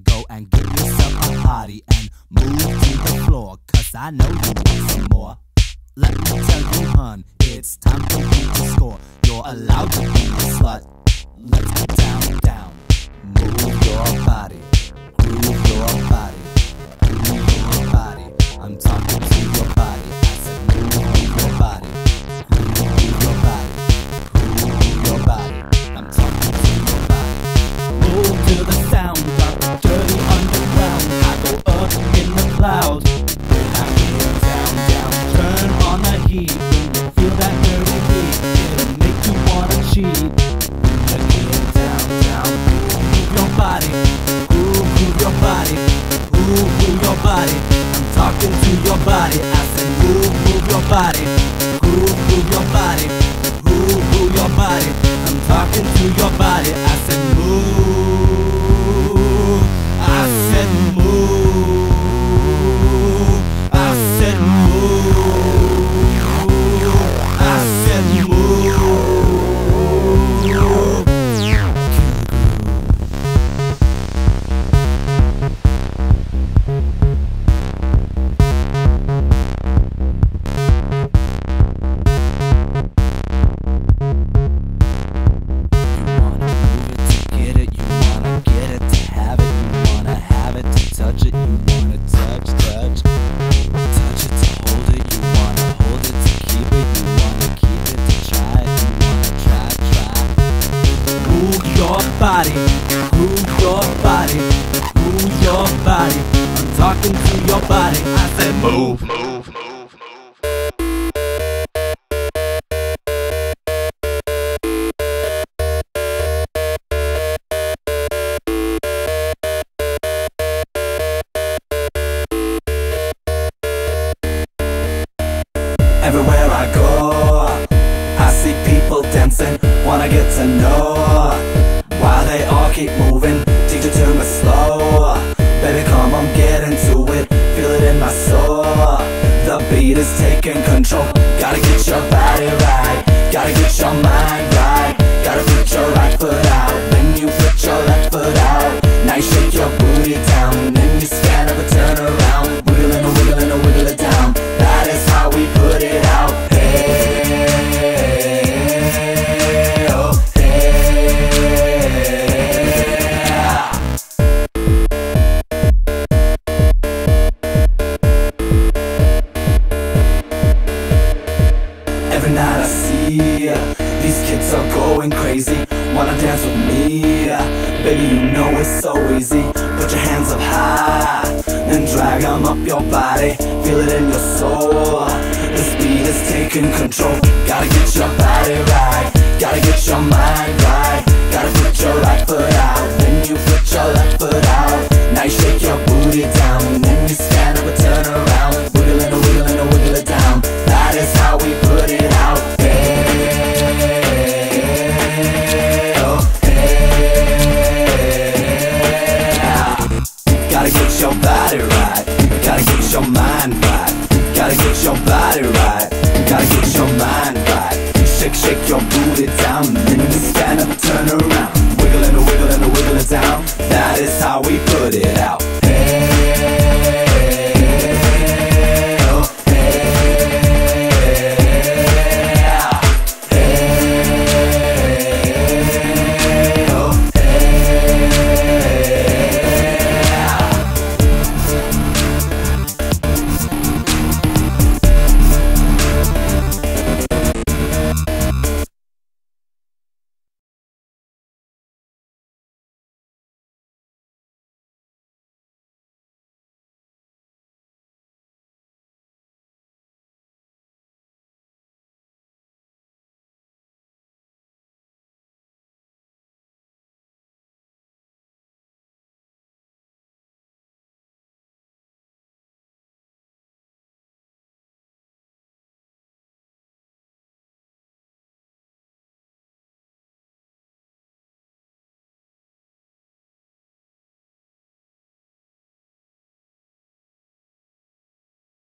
Go and get yourself a party and move to the floor, cause I know you want some more. Let me tell you, hun, it's time for you to score. You're allowed to be a slut. Let's get down, down. Move your body, groove your body, groove your body. I'm talking to your body. I said move your body, groove your body, groove your body. I'm talking to your body. Move to the sound of the dirty underground. I go up in the clouds when I get down, down. Turn on the heat when you feel that dirty beat. It'll make you wanna cheat. When you get down, down. Move your body, move your body, move your body. I'm talking to your body. I said move your body, move your body, move your body. I'm talking to your body. I said move. I said move. I said move. I said move. Body, move your body, move your body. I'm talking to your body. I said move, move, move, move. Everywhere I go, I see people dancing, wanna get to know why they all keep moving. Teach it to me slow. Baby, come on, get into it. Feel it in my soul. The beat is taking control. Gotta get your body right. Gotta get your mind right. Gotta put your right foot out. Then you put your left foot out. Now you shake your booty down. Then you stand up and turn around. Wiggle and a wiggle and a wiggle it down. That is how we put it out. Every night I see these kids are going crazy. Wanna dance with me? Baby, you know it's so easy. Put your hands up high, then drag them up your body. Feel it in your soul. The speed is taking control. Gotta get your body right. Gotta get your mind right. Gotta put your right foot out. Then you put your left foot out. Now you shake your booty down. Then you stand up and turn around. Wiggle and a wiggle and a wiggle it down. That is how we put it out. Gotta get your body right. Gotta get your mind right. Gotta get your body right. Gotta get your mind right. Shake, shake your booty down. Then you stand up, turn around. Wiggle and a wiggle and a wiggle it down. That is how we put it out.